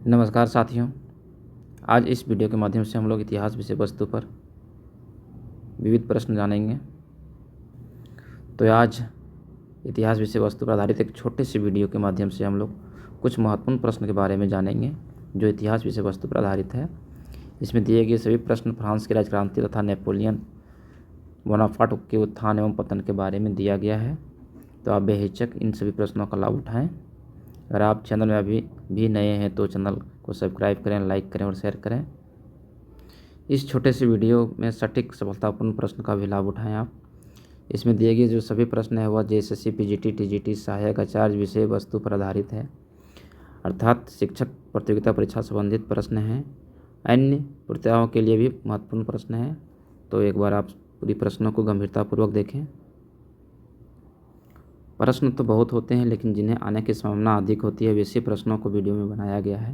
नमस्कार साथियों। आज इस वीडियो के माध्यम से हम लोग इतिहास विषय वस्तु पर विविध प्रश्न जानेंगे। तो आज इतिहास विषय वस्तु पर आधारित एक छोटे से वीडियो के माध्यम से हम लोग कुछ महत्वपूर्ण प्रश्न के बारे में जानेंगे जो इतिहास विषय वस्तु पर आधारित है। इसमें दिए गए सभी प्रश्न फ्रांस की राजक्रांति तथा नेपोलियन बोनापार्ट के उत्थान एवं पतन के बारे में दिया गया है। तो आप बेहिचक इन सभी प्रश्नों का लाभ उठाएँ। अगर आप चैनल में अभी भी नए हैं तो चैनल को सब्सक्राइब करें, लाइक करें और शेयर करें। इस छोटे से वीडियो में सटीक सफलतापूर्ण प्रश्न का भी लाभ उठाएं आप। इसमें दिए गए जो सभी प्रश्न है वह जेएसएससी, पीजीटी, टीजीटी, सहायक आचार्य विषय वस्तु पर आधारित है, अर्थात शिक्षक प्रतियोगिता परीक्षा संबंधित प्रश्न हैं। अन्य प्रतियोगिताओं के लिए भी महत्वपूर्ण प्रश्न है। तो एक बार आप पूरी प्रश्नों को गंभीरतापूर्वक देखें। प्रश्न तो बहुत होते हैं लेकिन जिन्हें आने की संभावना अधिक होती है वैसे प्रश्नों को वीडियो में बनाया गया है।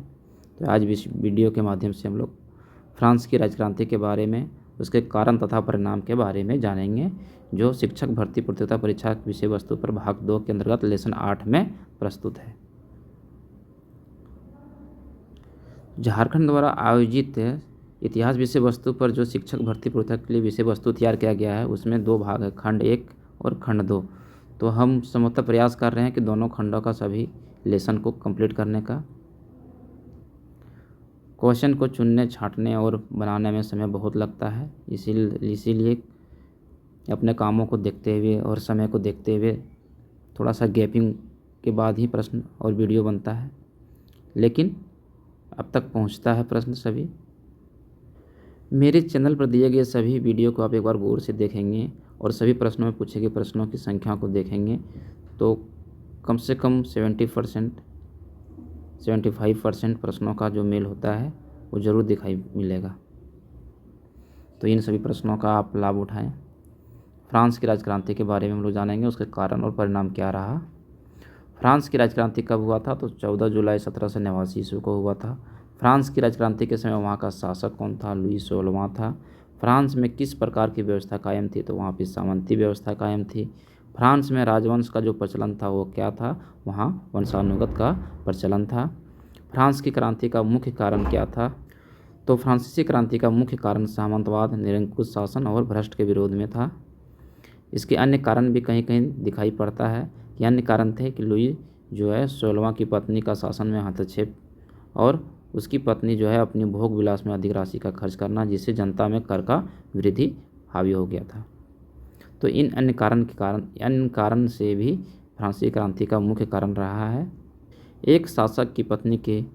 तो आज इस वीडियो के माध्यम से हम लोग फ्रांस की राजक्रांति के बारे में, उसके कारण तथा परिणाम के बारे में जानेंगे, जो शिक्षक भर्ती प्रतियोगिता परीक्षा विषय वस्तु पर भाग 2 के अंतर्गत लेसन 8 में प्रस्तुत है। झारखंड द्वारा आयोजित इतिहास विषय वस्तु पर जो शिक्षक भर्ती प्रतियोगिता के लिए विषय वस्तु तैयार किया गया है उसमें 2 भाग है, खंड 1 और खंड 2। तो हम समूहतः प्रयास कर रहे हैं कि दोनों खंडों का सभी लेसन को कंप्लीट करने का। क्वेश्चन को चुनने, छांटने और बनाने में समय बहुत लगता है, इसीलिए अपने कामों को देखते हुए और समय को देखते हुए थोड़ा सा गैपिंग के बाद ही प्रश्न और वीडियो बनता है, लेकिन अब तक पहुंचता है प्रश्न सभी। मेरे चैनल पर दिए गए सभी वीडियो को आप एक बार गौर से देखेंगे और सभी प्रश्नों में पूछे गए प्रश्नों की संख्या को देखेंगे तो कम से कम 75% प्रश्नों का जो मेल होता है वो ज़रूर दिखाई मिलेगा। तो इन सभी प्रश्नों का आप लाभ उठाएं। फ्रांस की राजक्रांति के बारे में हम लोग जानेंगे, उसके कारण और परिणाम क्या रहा। फ्रांस की राजक्रांति कब हुआ था? तो 14 जुलाई 1789 ईस्वी को हुआ था। फ्रांस की राजक्रांति के समय वहाँ का शासक कौन था? लुई 16वां था। फ्रांस में किस प्रकार की व्यवस्था कायम थी? तो वहाँ पर सामंती व्यवस्था कायम थी। फ्रांस में राजवंश का जो प्रचलन था वो क्या था? वहाँ वंशानुगत का प्रचलन था। फ्रांस की क्रांति का मुख्य कारण क्या था? तो फ्रांसीसी क्रांति का मुख्य कारण सामंतवाद, निरंकुश शासन और भ्रष्ट के विरोध में था। इसके अन्य कारण भी कहीं कहीं दिखाई पड़ता है कि अन्य कारण थे कि लुई जो है 16वां की पत्नी का शासन में हस्तक्षेप और उसकी पत्नी जो है अपनी भोग विलास में अधिक राशि का खर्च करना, जिससे जनता में कर का वृद्धि हावी हो गया था। तो इन अन्य कारण से भी फ्रांसीसी क्रांति का मुख्य कारण रहा है। एक शासक की पत्नी के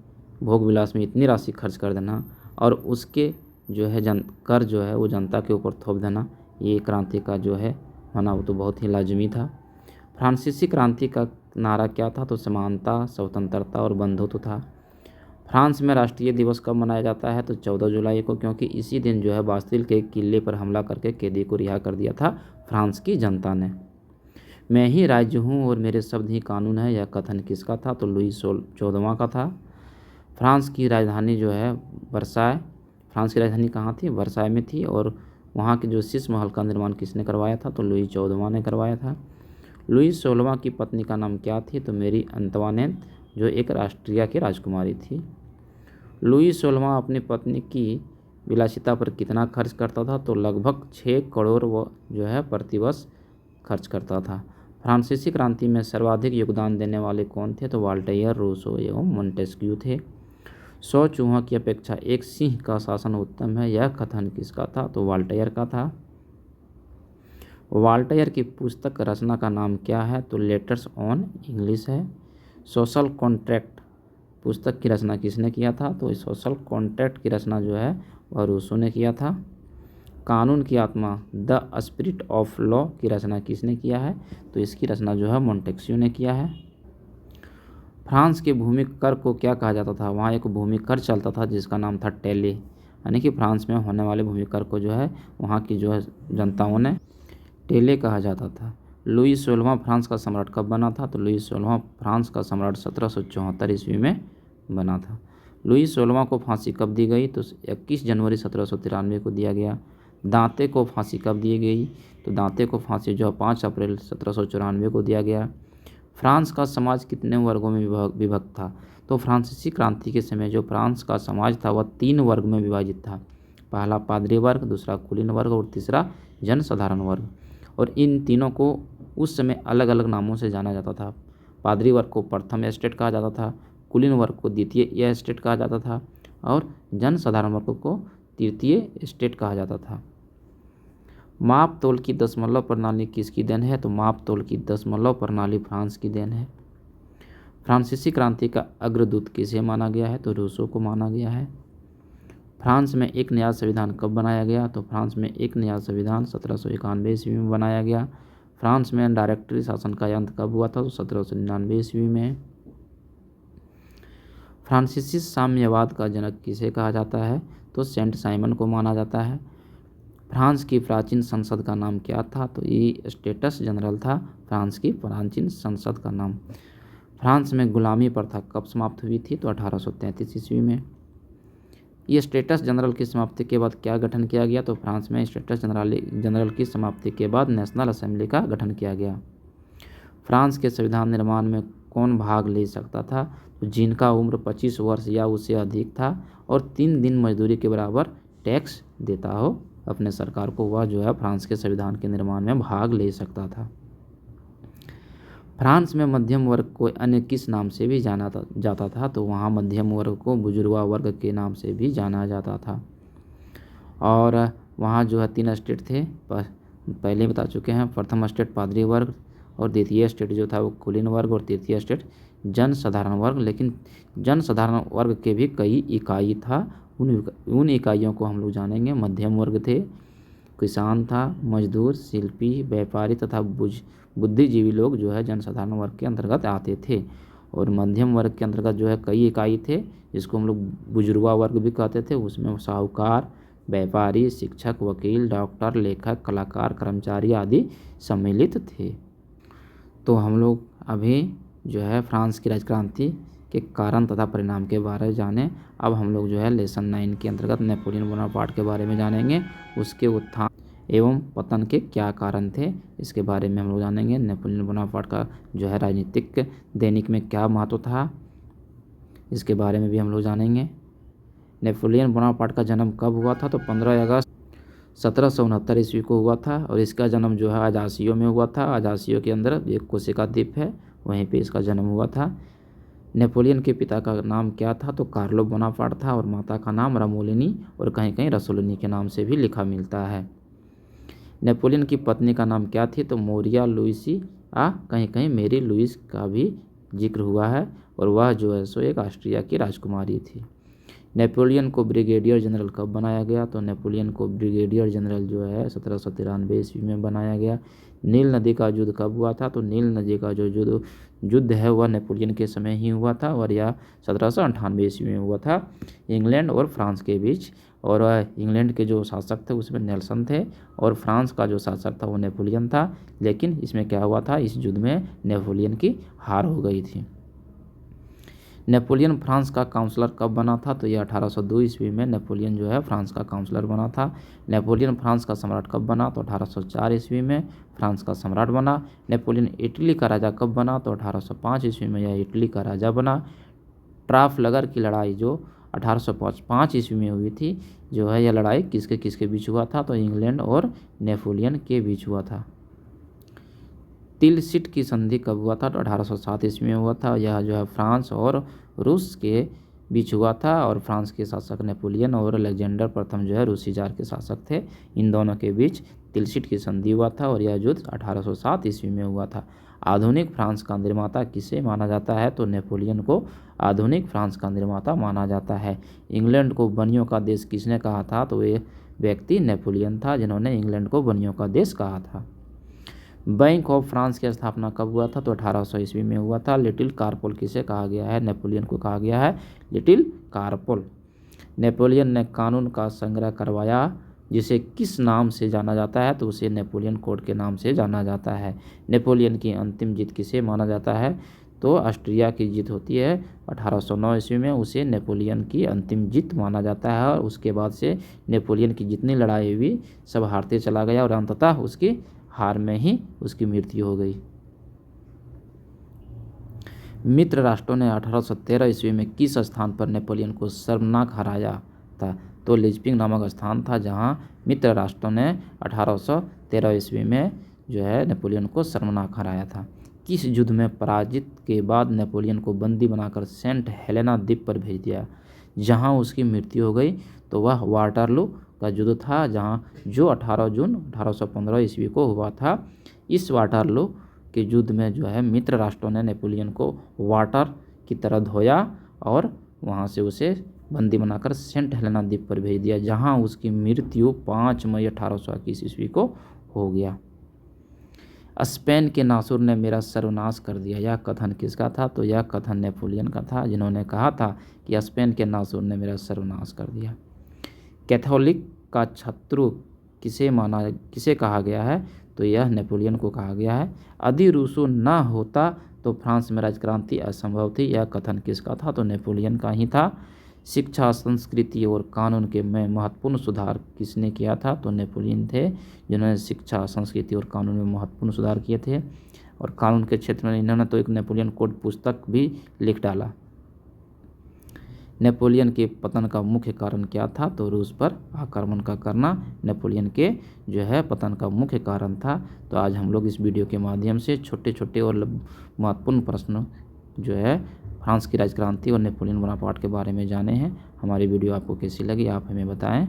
भोग विलास में इतनी राशि खर्च कर देना और उसके जो है कर जो है वो जनता के ऊपर थोप देना, ये क्रांति का जो है होना वो तो बहुत ही लाजमी था। फ्रांसीसी क्रांति का नारा क्या था? तो समानता, स्वतंत्रता और बंधुत्व था। फ्रांस में राष्ट्रीय दिवस कब मनाया जाता है? तो 14 जुलाई को, क्योंकि इसी दिन जो है बास्तिल के किले पर हमला करके कैदी को रिहा कर दिया था फ्रांस की जनता ने। मैं ही राज्य हूँ और मेरे शब्द ही कानून है, यह कथन किसका था? तो लुई 14वां का था। फ्रांस की राजधानी जो है वर्साय, फ्रांस की राजधानी कहाँ थी? वर्साय में थी। और वहाँ के जो शीश महल का निर्माण किसने करवाया था? तो लुई 14वां ने करवाया था। लुई 16वां की पत्नी का नाम क्या थी? तो मेरी अंतवानेत, जो एक ऑस्ट्रिया की राजकुमारी थी। लुई 16वां अपनी पत्नी की विलासिता पर कितना खर्च करता था? तो लगभग 6 करोड़ वो जो है प्रतिवर्ष खर्च करता था। फ्रांसीसी क्रांति में सर्वाधिक योगदान देने वाले कौन थे? तो वॉल्टेयर, रूसो एवं मोंटेस्क्यू थे। 100 चूहों की अपेक्षा एक सिंह का शासन उत्तम है, यह कथन किसका था? तो वॉल्टेयर का था। वॉल्टेयर की पुस्तक रचना का नाम क्या है? तो लेटर्स ऑन इंग्लिश है। सोशल कॉन्ट्रैक्ट पुस्तक की रचना किसने किया था? तो इस सोशल कॉन्ट्रैक्ट की रचना जो है वह रूसो ने किया था। कानून की आत्मा द स्पिरिट ऑफ लॉ की रचना किसने किया है? तो इसकी रचना जो है मोंटेस्क्यू ने किया है। फ्रांस के भूमि कर को क्या कहा जाता था? वहाँ एक भूमि कर चलता था जिसका नाम था टेले, यानी कि फ्रांस में होने वाले भूमि कर को जो है वहाँ की जो है जनताओं ने टेले कहा जाता था। लुई 16वां फ्रांस का सम्राट कब बना था? तो लुई 16वां फ्रांस का सम्राट 1774 ईस्वी में बना था। लुई 16वां को फांसी कब दी गई? तो 21 जनवरी 1793 को दिया गया। दांते को फांसी कब दी गई? तो दांते को फांसी जो 5 अप्रैल 1794 को दिया गया। फ्रांस का समाज कितने वर्गों में विभक्त था? तो फ्रांसीसी क्रांति के समय जो फ्रांस का समाज था वह 3 वर्ग में विभाजित था। पहला पादरी वर्ग, दूसरा कुलीन वर्ग और तीसरा जनसाधारण वर्ग। और इन तीनों को उस समय अलग अलग नामों से जाना जाता था। पादरी वर्ग को प्रथम एस्टेट कहा जाता था, कुलीन वर्ग को द्वितीय एस्टेट कहा जाता था और जनसाधारण वर्ग को तृतीय एस्टेट कहा जाता था। माप तोल की दशमलव प्रणाली किसकी देन है? तो माप तोल की दशमलव प्रणाली फ्रांस की देन है। फ्रांसीसी क्रांति का अग्रदूत किसे माना गया है? तो रूसो को माना गया है। फ्रांस में एक नया संविधान कब बनाया गया? तो फ्रांस में एक नया संविधान 1791 ईस्वी में बनाया गया। फ्रांस में डायरेक्टरी शासन का अंत कब हुआ था? तो 1799 ईस्वी में। फ्रांसीसी साम्यवाद का जनक किसे कहा जाता है? तो सेंट साइमन को माना जाता है। फ्रांस की प्राचीन संसद का नाम क्या था? तो ये स्टेटस जनरल था फ्रांस की प्राचीन संसद का नाम। फ्रांस में गुलामी प्रथा कब समाप्त हुई थी? तो 1833 ईस्वी में। ये स्टेटस जनरल की समाप्ति के बाद क्या गठन किया गया? तो फ्रांस में स्टेटस जनरल की समाप्ति के बाद नेशनल असेंबली का गठन किया गया। फ्रांस के संविधान निर्माण में कौन भाग ले सकता था? तो जिनका उम्र 25 वर्ष या उससे अधिक था और 3 दिन मजदूरी के बराबर टैक्स देता हो अपने सरकार को, वह जो है फ्रांस के संविधान के निर्माण में भाग ले सकता था। फ्रांस में मध्यम वर्ग को अन्य किस नाम से भी जाना जाता था? तो वहाँ मध्यम वर्ग को बुजुर्गा वर्ग के नाम से भी जाना जाता था। और वहाँ जो है 3 स्टेट थे, पहले बता चुके हैं। प्रथम स्टेट पादरी वर्ग और द्वितीय स्टेट जो था वो कुलीन वर्ग और तृतीय स्टेट जनसाधारण वर्ग। लेकिन जनसाधारण वर्ग के भी कई इकाई था, उन इकाइयों को हम लोग जानेंगे। मध्यम वर्ग थे, किसान था, मजदूर, शिल्पी, व्यापारी तथा बुद्धिजीवी लोग जो है जनसाधारण वर्ग के अंतर्गत आते थे। और मध्यम वर्ग के अंतर्गत जो है कई इकाई थे जिसको हम लोग बुजुर्गा वर्ग भी कहते थे। उसमें साहूकार, व्यापारी, शिक्षक, वकील, डॉक्टर, लेखक, कलाकार, कर्मचारी आदि सम्मिलित थे। तो हम लोग अभी जो है फ्रांस की राजक्रांति के कारण तथा परिणाम के बारे में जाने। अब हम लोग जो है लेसन 9 के अंतर्गत नेपोलियन बोनापार्ट के बारे में जानेंगे। उसके उत्थान एवं पतन के क्या कारण थे इसके बारे में हम लोग जानेंगे। नेपोलियन बोनापार्ट का जो है राजनीतिक दैनिक में क्या महत्व था इसके बारे में भी हम लोग जानेंगे। नेपोलियन बोनापार्ट का जन्म कब हुआ था? तो 15 अगस्त 1769 ईस्वी को हुआ था। और इसका जन्म जो है अजासियो में हुआ था। अजासियो के अंदर एक कोर्सिका द्वीप है, वहीं पे इसका जन्म हुआ था। नेपोलियन के पिता का नाम क्या था? तो कार्लो बोनापार्ट था। और माता का नाम रमोलिनी और कहीं कहीं रसोलिनी के नाम से भी लिखा मिलता है। नेपोलियन की पत्नी का नाम क्या थी? तो मोरिया लुइसी, कहीं कहीं मेरी लुइस का भी जिक्र हुआ है। और वह जो है सो एक ऑस्ट्रिया की राजकुमारी थी। नेपोलियन को ब्रिगेडियर जनरल कब बनाया गया? तो नेपोलियन को ब्रिगेडियर जनरल जो है 1793 ईस्वी में बनाया गया। नील नदी का युद्ध कब हुआ था? तो नील नदी का जो युद्ध है वह नेपोलियन के समय ही हुआ था और यह 1798 ईस्वी में हुआ था इंग्लैंड और फ्रांस के बीच। और इंग्लैंड के जो शासक थे उसमें नेल्सन थे और फ्रांस का जो शासक था वो नेपोलियन था। लेकिन इसमें क्या हुआ था, इस युद्ध में नेपोलियन की हार हो गई थी। नेपोलियन फ्रांस का काउंसलर कब बना था? तो यह 1802 ईस्वी में नेपोलियन जो है फ्रांस का काउंसलर बना था। नेपोलियन फ्रांस का सम्राट कब बना? तो 1804 ईस्वी में फ्रांस का सम्राट बना। नेपोलियन इटली का राजा कब बना? तो 1805 ईस्वी में यह इटली का राजा बना। ट्राफलगर की लड़ाई जो 1805 ईस्वी में हुई थी, जो है यह लड़ाई किसके किसके बीच हुआ था? तो इंग्लैंड और नेपोलियन के बीच हुआ था। तिलसिट की संधि कब हुआ था? तो 1807 ईस्वी में हुआ था। यह जो है फ्रांस और रूस के बीच हुआ था और फ्रांस के शासक नेपोलियन और अलेक्जेंडर प्रथम जो है रूसी जार के शासक थे। इन दोनों के बीच तिलसिट की संधि हुआ था और यह युद्ध 1807 ईस्वी में हुआ था। आधुनिक फ्रांस का निर्माता किसे माना जाता है? तो नेपोलियन को आधुनिक फ्रांस का निर्माता माना जाता है। इंग्लैंड को बनियों का देश किसने कहा था? तो ये व्यक्ति नेपोलियन था जिन्होंने इंग्लैंड को बनियों का देश कहा था। बैंक ऑफ फ्रांस की स्थापना कब हुआ था? तो 1800 ईस्वी में हुआ था। लिटिल कारपोल किसे कहा गया है? नेपोलियन को कहा गया है लिटिल कारपोल। नेपोलियन ने कानून का संग्रह करवाया जिसे किस नाम से जाना जाता है? तो उसे नेपोलियन कोड के नाम से जाना जाता है। नेपोलियन की अंतिम जीत किसे माना जाता है? तो ऑस्ट्रिया की जीत होती है 1809 ईस्वी में, उसे नेपोलियन की अंतिम जीत माना जाता है। और उसके बाद से नेपोलियन की जितनी लड़ाई हुई सब हारते चला गया और अंततः उसकी हार में ही उसकी मृत्यु हो गई। मित्र राष्ट्रों ने 1813 ईस्वी में किस स्थान पर नेपोलियन को शर्मनाक हराया था? तो लीजपिंग नामक स्थान था जहां मित्र राष्ट्रों ने 1813 ईस्वी में जो है नेपोलियन को शर्मनाक हराया था। किस युद्ध में पराजित के बाद नेपोलियन को बंदी बनाकर सेंट हेलेना द्वीप पर भेज दिया जहां उसकी मृत्यु हो गई? तो वह वाटरलू का युद्ध था जो 18 जून 1815 ईस्वी को हुआ था। इस वाटरलू के युद्ध में जो है मित्र राष्ट्रों ने नेपोलियन को वाटर की तरह धोया और वहाँ से उसे बंदी बनाकर सेंट हेलेना द्वीप पर भेज दिया जहाँ उसकी मृत्यु 5 मई 1821 ईस्वी को हो गया। स्पेन के नासुर ने मेरा सर्वनाश कर दिया, यह कथन किसका था? तो यह कथन नेपोलियन का था, जिन्होंने कहा था कि स्पेन के नासुर ने मेरा सर्वनाश कर दिया। कैथोलिक का शत्रु किसे कहा गया है? तो यह नेपोलियन को कहा गया है। यदि रूसो न होता तो फ्रांस में राजक्रांति असंभव थी, यह कथन किसका था? तो नेपोलियन का ही था। शिक्षा, संस्कृति और कानून के में महत्वपूर्ण सुधार किसने किया था? तो नेपोलियन थे, जिन्होंने शिक्षा, संस्कृति और कानून में महत्वपूर्ण सुधार किए थे। और कानून के क्षेत्र में इन्होंने तो एक नेपोलियन कोड पुस्तक भी लिख डाला। नेपोलियन के पतन का मुख्य कारण क्या था? तो रूस पर आक्रमण का करना नेपोलियन के जो है पतन का मुख्य कारण था। तो आज हम लोग इस वीडियो के माध्यम से छोटे छोटे और महत्वपूर्ण प्रश्न जो है फ्रांस की राजक्रांति और नेपोलियन बोनापार्ट के बारे में जाने हैं। हमारी वीडियो आपको कैसी लगी आप हमें बताएं।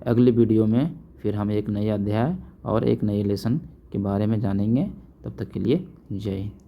अगली वीडियो में फिर हम एक नए अध्याय और एक नए लेसन के बारे में जानेंगे। तब तक के लिए जय हिंद।